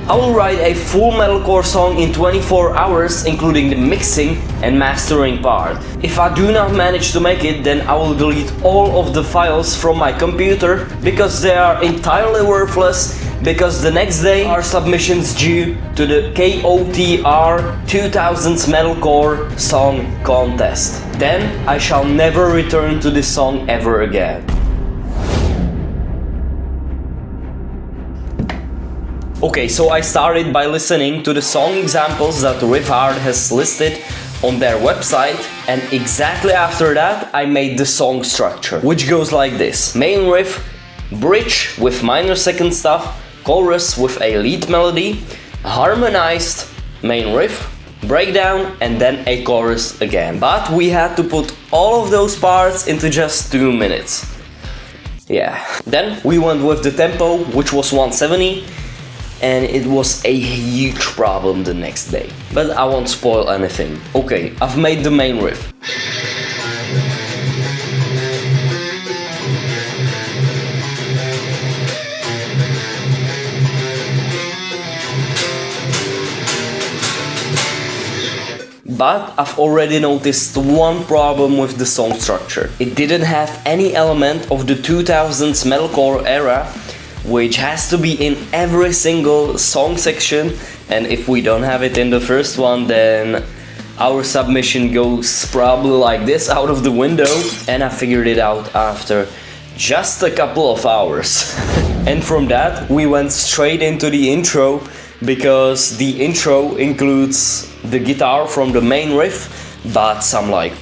I will write a full metalcore song in 24 hours, including the mixing and mastering part. If I do not manage to make it, then I will delete all of the files from my computer because they are entirely worthless, because the next day are submissions due to the KOTR 2000s Metalcore Song Contest. Then I shall never return to this song ever again. Okay, so I started by listening to the song examples that Riffhard has listed on their website, and exactly after that I made the song structure, which goes like this: main riff, bridge with minor second stuff, chorus with a lead melody, harmonized main riff, breakdown, and then a chorus again. But we had to put all of those parts into just 2 minutes. Yeah. Then we went with the tempo, which was 170, and it was a huge problem the next day. But I won't spoil anything. Okay, I've made the main riff. But I've already noticed one problem with the song structure. It didn't have any element of the 2000s metalcore era, which has to be in every single song section, and if we don't have it in the first one, then our submission goes probably like this out of the window. And I figured it out after just a couple of hours. And from that we went straight into the intro, because the intro includes the guitar from the main riff, but some like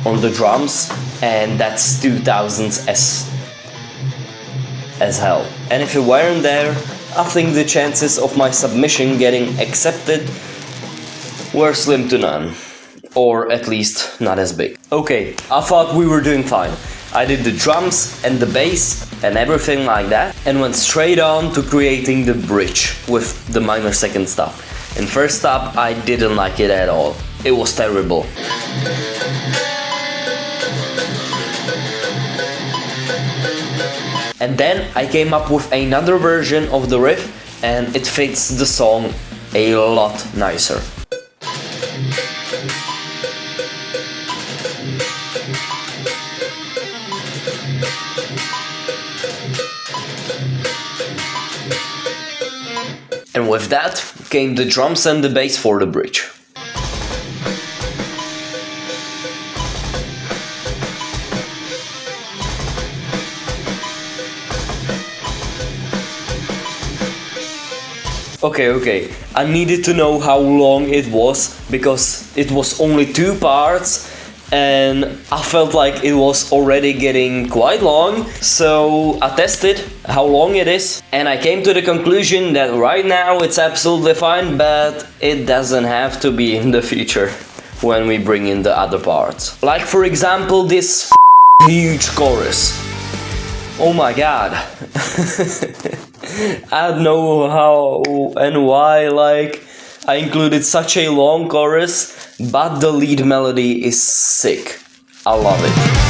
on the drums, and that's 2000s as hell. And if it weren't there, I think the chances of my submission getting accepted were slim to none, or at least not as big. Okay, I thought we were doing fine. I did the drums and the bass and everything like that, and went straight on to creating the bridge with the minor second stuff. And first up, I didn't like it at all. It was terrible. And then I came up with another version of the riff, and it fits the song a lot nicer. And with that came the drums and the bass for the bridge. Okay, I needed to know how long it was, because it was only 2 parts and I felt like it was already getting quite long. So I tested how long it is, and I came to the conclusion that right now it's absolutely fine, but it doesn't have to be in the future when we bring in the other parts. Like for example this huge chorus. Oh my god. I don't know how and why, like, I included such a long chorus, but the lead melody is sick. I love it.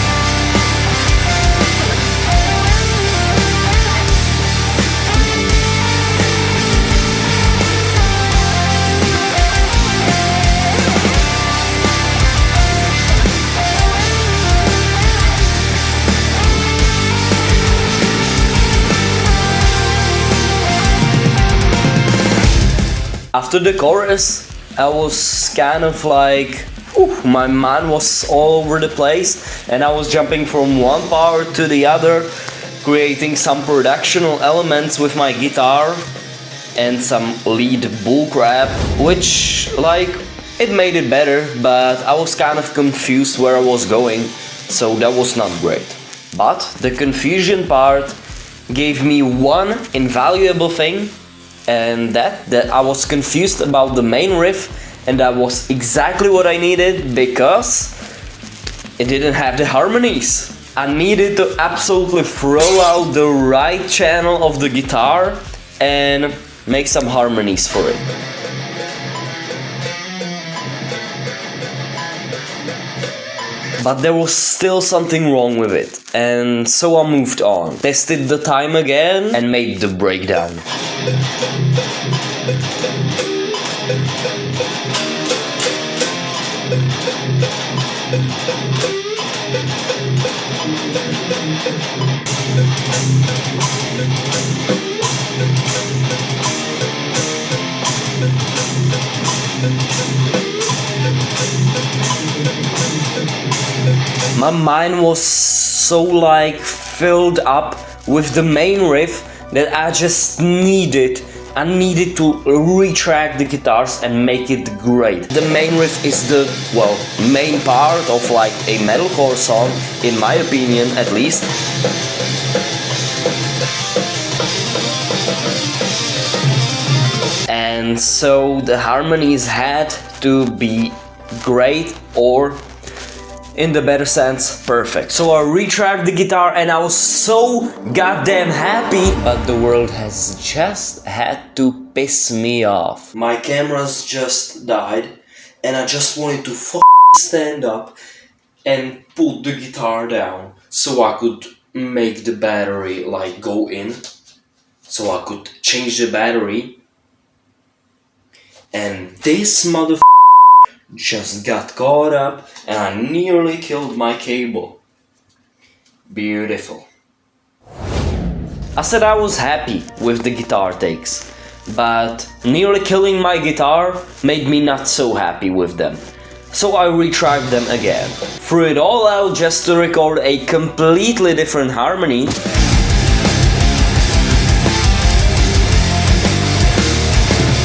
After the chorus, I was kind of like, my mind was all over the place, and I was jumping from one part to the other, creating some productional elements with my guitar and some lead bullcrap, which, like, it made it better, but I was kind of confused where I was going, so that was not great. But the confusion part gave me one invaluable thing, and that I was confused about the main riff, and that was exactly what I needed, because it didn't have the harmonies. I needed to absolutely throw out the right channel of the guitar and make some harmonies for it. but there was still something wrong with it, and so I moved on. Tested the time again and made the breakdown. My mind was so like filled up with the main riff that I just needed to retrack the guitars and make it great. The main riff is the, well, main part of like a metalcore song, in my opinion at least. And so the harmonies had to be great, or in the better sense, perfect. So I retracked the guitar and I was so goddamn happy, but the world has just had to piss me off. My cameras just died and I just wanted to stand up and put the guitar down so I could make the battery like go in, so I could change the battery, and this motherfucker just got caught up and I nearly killed my cable. Beautiful. I said I was happy with the guitar takes, but nearly killing my guitar made me not so happy with them. So I retracked them again. Threw it all out just to record a completely different harmony.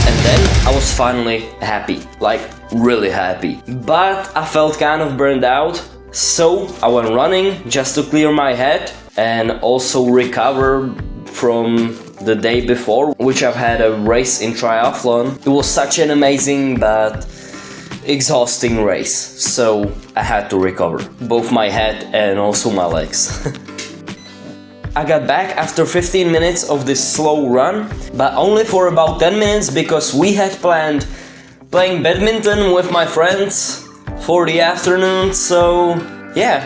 And then I was finally happy, like really happy. But I felt kind of burned out, so I went running just to clear my head and also recover from the day before, which I've had a race in triathlon. It was such an amazing but exhausting race, so I had to recover both my head and also my legs. I got back after 15 minutes of this slow run, but only for about 10 minutes because we had planned playing badminton with my friends for the afternoon, so yeah,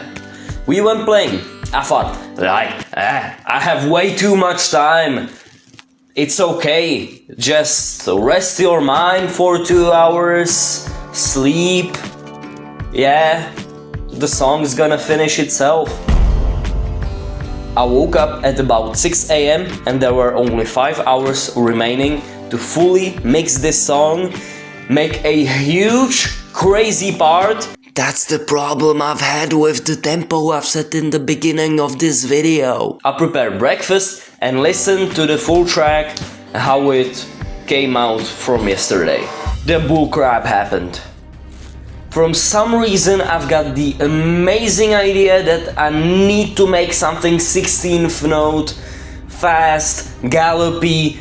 we went playing. I thought, I have way too much time. It's okay, just rest your mind for 2 hours, sleep. Yeah, the song's gonna finish itself. I woke up at about 6 AM and there were only 5 hours remaining to fully mix this song, make a huge, crazy part. That's the problem I've had with the tempo I've set in the beginning of this video. I prepared breakfast and listened to the full track, how it came out from yesterday. The bullcrap happened. From some reason I've got the amazing idea that I need to make something 16th note, fast, gallopy,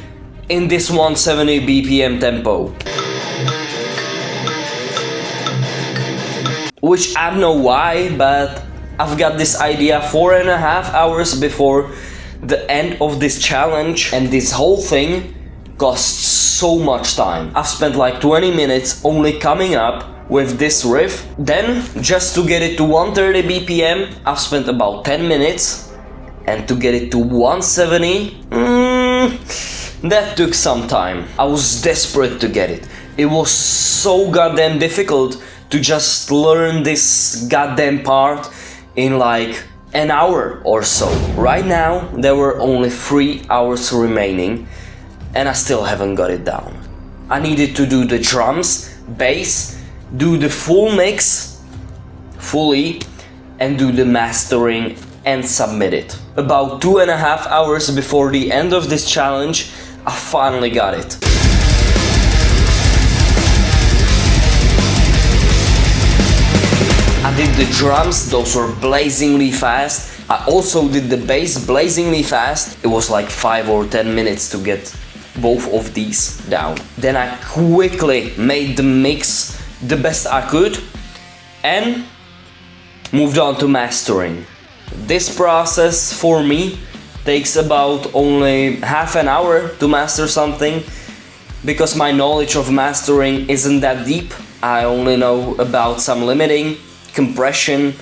in this 170 BPM tempo. Which I don't know why, but I've got this idea 4.5 hours before the end of this challenge, and this whole thing costs so much time. I've spent like 20 minutes only coming up with this riff. Then, just to get it to 130 BPM, I've spent about 10 minutes. And to get it to 170, that took some time. I was desperate to get it. It was so goddamn difficult to just learn this goddamn part in like an hour or so. Right now, there were only 3 hours remaining and I still haven't got it down. I needed to do the drums, bass, do the full mix fully and do the mastering and submit it. About 2.5 hours before the end of this challenge, I finally got it. I did the drums, those were blazingly fast. I also did the bass blazingly fast. It was like 5 or 10 minutes to get both of these down. Then I quickly made the mix the best I could and moved on to mastering. This process for me takes about only half an hour to master something because my knowledge of mastering isn't that deep. I only know about some limiting, compression,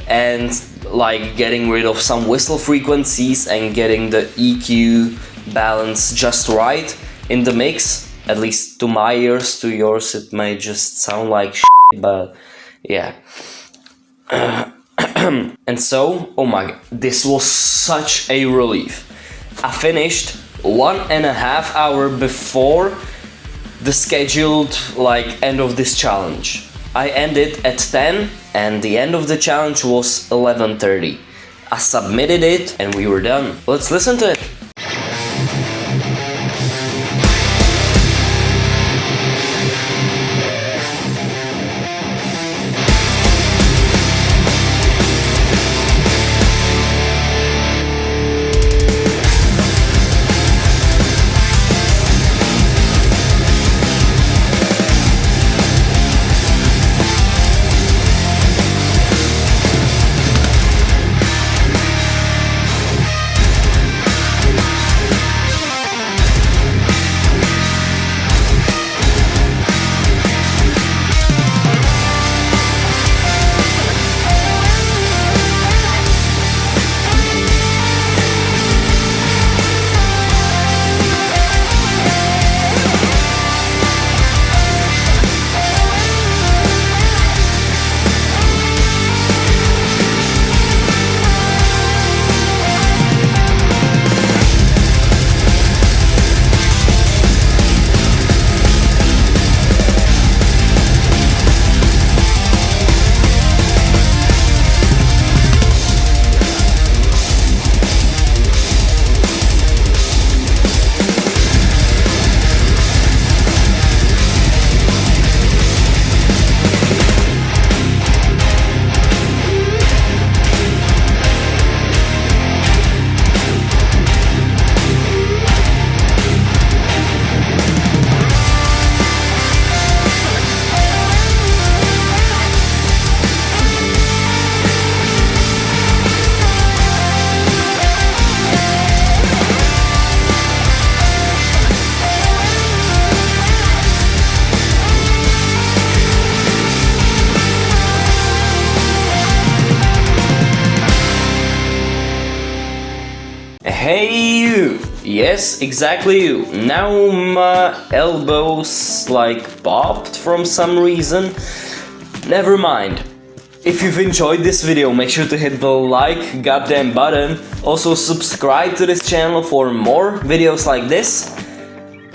and like getting rid of some whistle frequencies and getting the EQ balance just right in the mix. At least to my ears, to yours it may just sound like shit, but yeah. And so, oh my god, this was such a relief. I finished 1.5 hours before the scheduled like end of this challenge. I ended at 10 and the end of the challenge was 11:30. I submitted it and we were done. Let's listen to it. Hey you! Yes, exactly you. Now my elbows like popped from some reason. Never mind. If you've enjoyed this video, make sure to hit the like goddamn button. Also subscribe to this channel for more videos like this.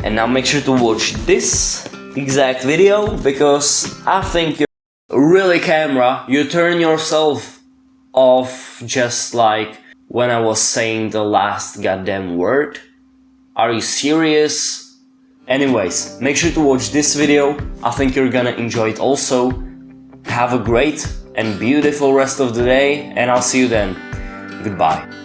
And now make sure to watch this exact video, because I think you're really camera. You turn yourself off just like when I was saying the last goddamn word. Are you serious? Anyways, make sure to watch this video. I think you're gonna enjoy it also. Have a great and beautiful rest of the day, and I'll see you then. Goodbye.